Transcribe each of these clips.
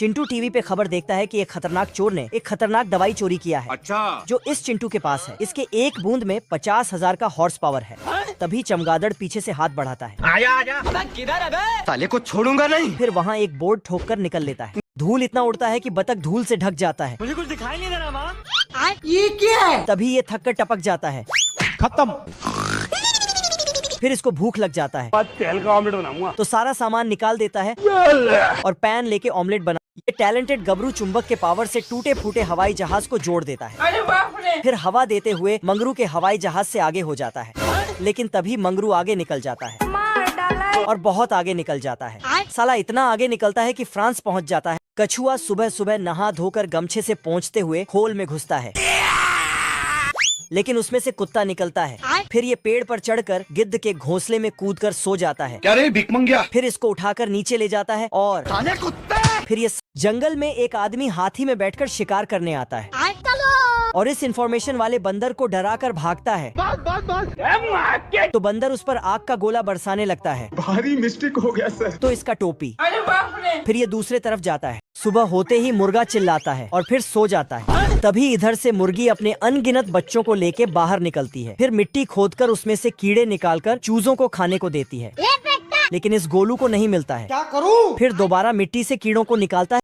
Chintu TV पे खबर देखता है कि एक खतरनाक चोर ने एक खतरनाक दवाई चोरी किया है। अच्छा। जो इस चिंटू के पास है। इसके एक बूंद में 50,000 का हॉर्स पावर है। तभी चमगादड़ पीछे से हाथ बढ़ाता है। आजा आजा। किधर है? साले को छोड़ूंगा नहीं। फिर वहाँ एक बोर्ड ठोक कर निकल लेता है। धूल इतना उड़ता है कि बतख धूल से ढक जाता है। मुझे कुछ दिखाई नहीं दे रहा माँ। ये क्या है? तभी ये थक कर टपक जाता है। खत्म। फिर इसको भूख लग जाता है। तेल का ऑमलेट बनाऊंगा। तो सारा सामान निकाल देता है और पैन लेके ऑमलेट बना। ये टैलेंटेड गबरू चुंबक के पावर से टूटे फूटे हवाई जहाज को जोड़ देता है। अरे बाप रे! फिर हवा देते हुए मंगरू के हवाई जहाज से आगे हो जाता है। लेकिन तभी मंगरू आगे निकल जाता है और बहुत आगे निकल जाता है। साला इतना आगे निकलता है कि फ्रांस पहुंच जाता है। कछुआ सुबह सुबह नहा धोकर गमछे से पोंछते हुए खोल में घुसता है, लेकिन उसमें से कुत्ता निकलता है। फिर ये पेड़ पर चढ़कर गिद्ध के घोंसले में कूदकर सो जाता है। क्या रे भिख मंगिया? फिर इसको उठाकर नीचे ले जाता है और फिर ये जंगल में एक आदमी हाथी में बैठकर शिकार करने आता है और इस इंफॉर्मेशन वाले बंदर को डराकर भागता है। तो बंदर उस पर आग का गोला बरसाने लगता है। भारी मिस्टेक हो गया सर। तो इसका टोपी। अरे बाप रे! फिर ये दूसरे तरफ जाता है। सुबह होते ही मुर्गा चिल्लाता है और फिर सो जाता है। तभी इधर से मुर्गी अपने अनगिनत बच्चों को लेके बाहर निकलती है। फिर मिट्टी खोदकर उसमें से कीड़े निकालकर चूजों को खाने को देती है। लेकिन इस गोलू को नहीं मिलता है। क्या करूं? फिर दोबारा मिट्टी से कीड़ों को निकालता है।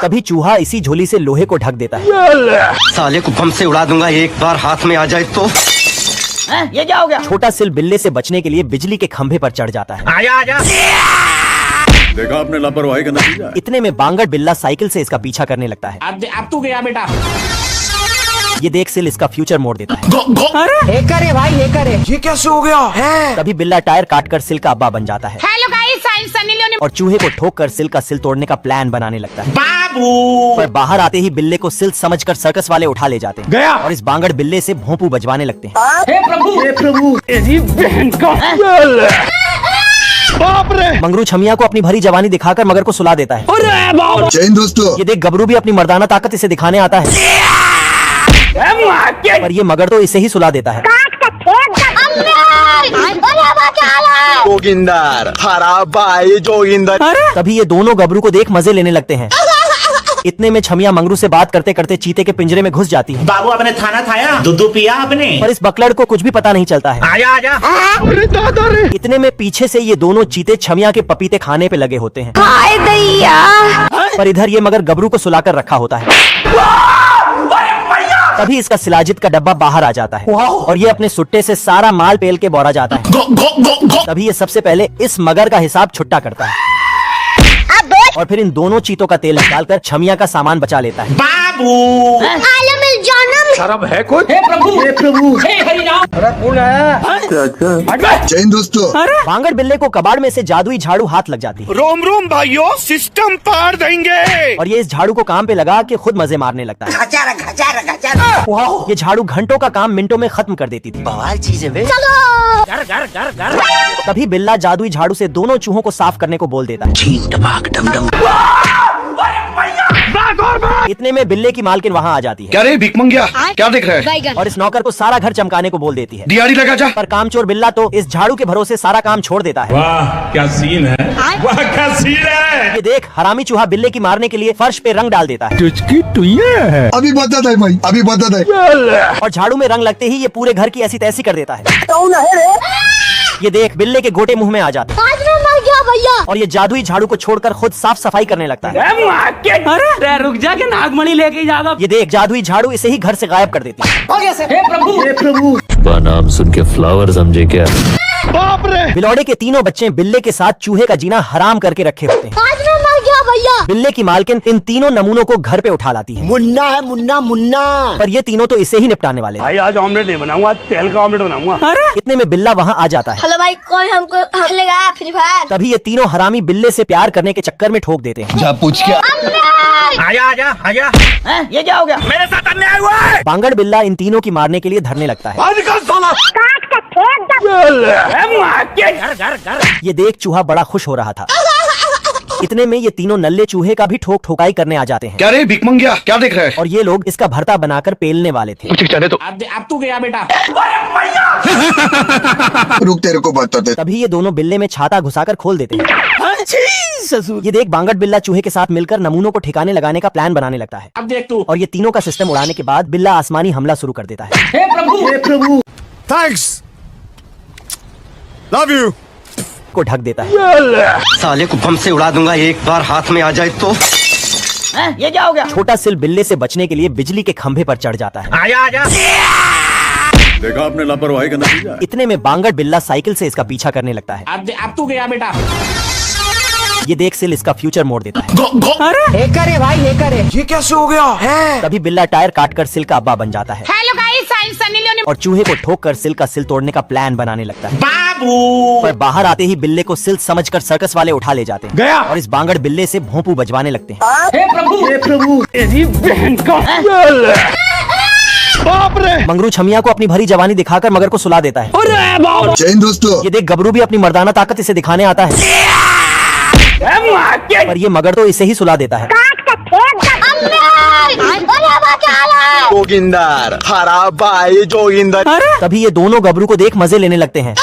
तभी चूहा इसी झोली से लोहे को ढक देता है। साले को बम से उड़ा दूंगा एक बार हाथ में आ जाए तो। ये क्या हो गया? छोटा सिल बिल्ले से बचने के लिए बिजली के खंभे पर चढ़ जाता है। आजा आजा। देखा आपने लापरवाही का नतीजा। इतने में बांगड़ बिल्ला साइकिल से इसका पीछा करने लगता है। अब तू गया बेटा। ये देख सिल इसका फ्यूचर मोड़ देता है। हैकर है भाई, हैकर है। ये कैसे हो गया है? तभी बिल्ला टायर काटकर सिल का अब्बा बन जाता है hello guys, I am Sunny Leone. और चूहे को ठोक कर सिल का सिल तोड़ने का प्लान बनाने लगता है। बाबू। पर बाहर आते ही बिल्ले को सिल समझकर सर्कस वाले उठा ले जाते हैं गया। और इस बांगड़ बिल्ले से भोंपू बजवाने लगते हैं। हे प्रभु, हे प्रभु। बहन का। बाप रे। मंगरू छमिया को अपनी भरी जवानी दिखाकर मगर को सुला देता है। जय हिंद दोस्तों। ये देख गबरू भी अपनी मर्दाना ताकत इसे दिखाने आता है। पर ये मगर तो इसे ही सुला देता है। जोगिंदर, हरा भाई जोगिंदर। तभी ये दोनों गबरू को देख मजे लेने लगते हैं। इतने में छमिया मंगरू से बात करते करते चीते के पिंजरे में घुस जाती है। बाबू आपने खाना खाया? दूध पिया आपने? पर इस बकलड़ को कुछ भी पता नहीं चलता है। आजा आजा। अरे दादा रे। इतने में पीछे से ये दोनों चीते छमिया के पपीते खाने पे लगे होते हैं। पर इधर ये मगर गबरू को सुलाकर रखा होता है। तभी इसका शिलाजित का डब्बा बाहर आ जाता है और ये अपने सुट्टे से सारा माल पेल के बोरा जाता है। तभी ये सबसे पहले इस मगर का हिसाब छुट्टा करता है और फिर इन दोनों चीतों का तेल निकालकर छमिया का सामान बचा लेता है। बाबू शराब है कुछ? हे प्रभु हे हरि राम। जय हिंद दोस्तों। बांगड़ बिल्ले को कबाड़ में से जादुई झाड़ू हाथ लग जाती है रोम रोम भाइयों, सिस्टम पार देंगे। और ये इस झाड़ू को काम पे लगा के खुद मजे मारने लगता है। ये झाड़ू घंटों का काम मिनटों में खत्म कर देती थी। बवाल चीज है बे। घर घर घर घर। तभी बिल्ला जादुई झाड़ू से दोनों चूहों को साफ करने को बोल देता है। इतने में बिल्ले की मालकिन वहाँ आ जाती है क्या रे भिख मंगिया, क्या देख रहा है? और इस नौकर को सारा घर चमकाने को बोल देती है। दिहाड़ी लगा जा। पर कामचोर बिल्ला तो इस झाड़ू के भरोसे सारा काम छोड़ देता है। वाह क्या सीन है, वाह क्या सीन है। ये देख हरामी चूहा बिल्ले की मारने के लिए फर्श पे रंग डाल देता है अभी बता दे भाई, अभी बता दे। और झाड़ू में रंग लगते ही ये पूरे घर की ऐसी तैसी कर देता है। ये देख बिल्ले के गोटे मुंह में आ जाते हैं और ये जादुई झाड़ू को छोड़कर खुद साफ सफाई करने लगता है। अरे रुक जा के नागमणि लेके जाएगा। ये देख जादुई झाड़ू इसे ही घर से गायब कर देती है। हे प्रभु नाम सुन के फ्लावर समझे क्या? बाप रे। बिलौड़े के तीनों बच्चे बिल्ले के साथ चूहे का जीना हराम करके रखे होते हैं। बिल्ले की मालकिन इन तीनों नमूनों को घर पे उठा लाती है। मुन्ना है मुन्ना मुन्ना। पर ये तीनों तो इसे ही निपटाने वाले हैं। भाई आज ऑमलेट नहीं बनाऊंगा, तेल का ऑमलेट बनाऊंगा। इतने में बिल्ला वहाँ आ जाता है। हेलो भाई, कौन हमको खेलेगा फ्री फायर? तभी ये तीनों हरामी बिल्ले से प्यार करने के चक्कर में ठोक देते हैं। जा पूछ क्या? आजा आजा आजा। ये क्या हो गया? मेरे साथ अन्याय हुआ है। बांगड़ बिल्ला इन तीनों की मारने के लिए धरने लगता है। आजकल साला घर घर घर। ये देख चूहा बड़ा खुश हो रहा था। इतने में ये तीनों नल्ले चूहे का भी ठोक ठोकाई करने आ जाते हैं क्या रे भिख मंगिया, क्या देख रहा है? और ये लोग इसका भरता बनाकर पेलने वाले थे। चले तो अब तू गया बेटा। रुक, तेरे को बताते। तभी ये दोनों बिल्ले में छाता घुसाकर खोल देते हैं। ये देख बांगड़ बिल्ला चूहे के साथ मिलकर नमूनों को ठिकाने लगाने का प्लान बनाने लगता है। अब देख तू। और ये तीनों का सिस्टम उड़ाने के बाद बिल्ला आसमानी हमला शुरू कर देता है। हे प्रभु थैंक्स, लव यू को ढक देता है। साले को बम से उड़ा दूंगा, एक बार हाथ में आ जाए तो। ये क्या हो गया? छोटा सिल बिल्ले से बचने के लिए बिजली के खंभे पर चढ़ जाता है। आजा आजा। देखा आपने लापरवाही का नतीजा है। इतने में बांगड़ बिल्ला साइकिल से इसका पीछा करने लगता है। अब तू गया बेटा। ये देख सिल इसका फ्यूचर मोड़ देता है। हे करे भाई हे करे। ये कैसे हो गया है? तभी बिल्ला टायर काटकर सिल का अब्बा बन जाता है hello guys, I am Sunny Leone. और चूहे को ठोक कर सिल का सिल तोड़ने का प्लान बनाने लगता है। बाबू पर बाहर आते ही बिल्ले को सिल समझकर सर्कस वाले उठा ले जाते हैं गया। और इस बांगड़ बिल्ले से भोंपू बजवाने लगते हैं। हे प्रभु तेरी बहन का। बाप रे। मंगरू छमिया को अपनी भरी जवानी दिखाकर मगर को सुला देता है। जय हिंद दोस्तों। ये देख गबरू भी अपनी मर्दाना ताकत इसे दिखाने आता है। पर ये मगर तो इसे ही सुला देता है। जोगिंदर, हरा भाई जोगिंदर। तभी ये दोनों गबरू को देख मजे लेने लगते हैं।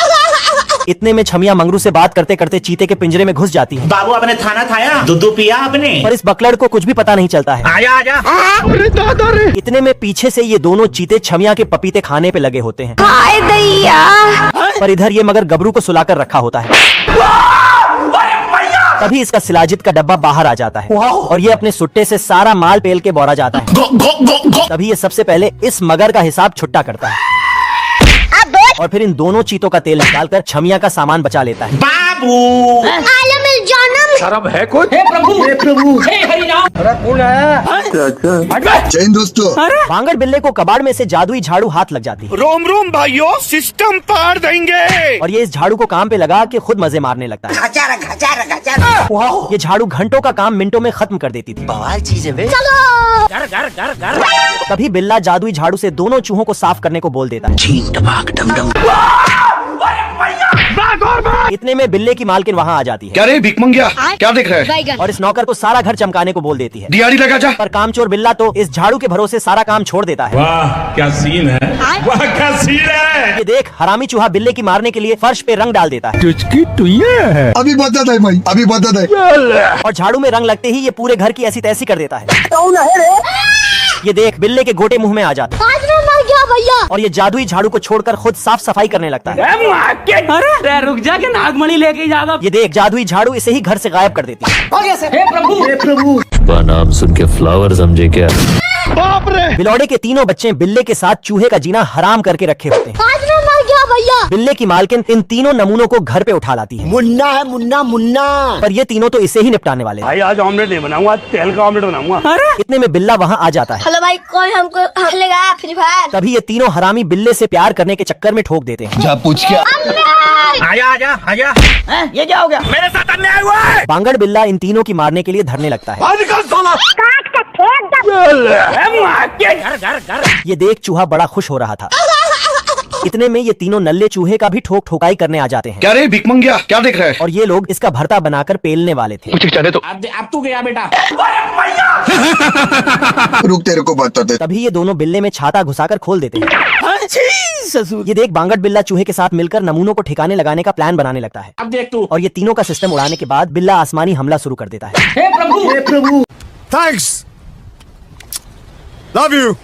इतने में छमिया मंगरू से बात करते करते चीते के पिंजरे में घुस जाती है। बाबू आपने खाना खाया, दूध पिया आपने? पर इस बकलड़ को कुछ भी पता नहीं चलता है। आजा आजा। अरे दादा रे। इतने में पीछे से ये दोनों चीते छमिया के पपीते खाने पे लगे होते हैं। पर इधर ये मगर गबरू को सुलाकर रखा होता है। तभी इसका शिलाजित का डब्बा बाहर आ जाता है और ये अपने सुट्टे से सारा माल पेल के बोरा जाता है। तभी ये सबसे पहले इस मगर का हिसाब छुट्टा करता है और फिर इन दोनों चीतों का तेल निकालकर छमिया का सामान बचा लेता है। बाबू शराब है कुछ? हे प्रभु हे हरि राम। जय हिंद दोस्तों। बांगड़ बिल्ले को कबाड़ में से जादुई झाड़ू हाथ लग जाती है रोम रोम भाइयों, सिस्टम पार देंगे। और ये इस झाड़ू को काम पे लगा के खुद मजे मारने लगता है। ये झाड़ू घंटों का काम मिनटों में खत्म कर देती थी। बवाल चीज है बे। घर घर घर घर। तभी बिल्ला जादुई झाड़ू से दोनों चूहों को साफ करने को बोल देता है। इतने में बिल्ले की मालकिन वहाँ आ जाती है। क्या रे भिख मंगिया, क्या देख रहा है? और इस नौकर को सारा घर चमकाने को बोल देती है। दिहाड़ी लगा जा। पर कामचोर बिल्ला तो इस झाड़ू के भरोसे सारा काम छोड़ देता है। वाह क्या सीन है, वाह क्या सीन है। ये देख हरामी चूहा बिल्ले की मारने के लिए फर्श पे रंग डाल देता है अभी बता दे भाई, अभी बता दे। और झाड़ू में रंग लगते ही ये पूरे घर की ऐसी तैसी कर देता है। ये देख बिल्ले के गोटे मुंह में आ जाता है और ये जादुई झाड़ू को छोड़कर खुद साफ सफाई करने लगता है। अरे रुक जा के नागमणि लेके जाएगा। ये देख जादुई झाड़ू इसे ही घर से गायब कर देती है। हे प्रभु नाम सुन के फ्लावर समझे क्या? बाप रे। बिलौड़े के तीनों बच्चे बिल्ले के साथ चूहे का जीना हराम करके रखे होते हैं। आज मैं मर गया भैया। बिल्ले की मालकिन इन तीनों नमूनों को घर पे उठा लाती है। मुन्ना है मुन्ना मुन्ना। पर ये तीनों तो इसे ही निपटाने वाले हैं। भाई आज ऑमलेट नहीं बनाऊंगा, तेल का ऑमलेट बनाऊंगा। इतने में बिल्ला वहाँ आ जाता है। हेलो भाई, कौन हमको खेलेगा फ्री फायर? तभी ये तीनों हरामी बिल्ले से प्यार करने के चक्कर में ठोक देते हैं। जा पूछ क्या? आजा आजा आजा। ये क्या हो गया? मेरे साथ अन्याय हुआ है। बांगड़ बिल्ला इन तीनों की मारने के लिए धरने लगता है। घर घर घर। ये देख चूहा बड़ा खुश हो रहा था। इतने में ये तीनों नल्ले चूहे का भी ठोक ठोकाई करने आ जाते हैं। क्या रे भिक मंगिया, क्या देख रहा है? और ये लोग इसका भरता बनाकर पेलने वाले थे। मुझे जाने दो। अब तू गया बेटा। रुक तेरे को बताते। तभी ये दोनों बिल्ले में छाता घुसाकर खोल देते हैं। ये देख बांगड़ बिल्ला चूहे के साथ मिलकर नमूनों को ठिकाने लगाने का प्लान बनाने लगता है। अब देख तू। और ये तीनों का सिस्टम उड़ाने के बाद बिल्ला आसमानी हमला शुरू कर देता है। हे प्रभु, हे प्रभु। Thanks, love you.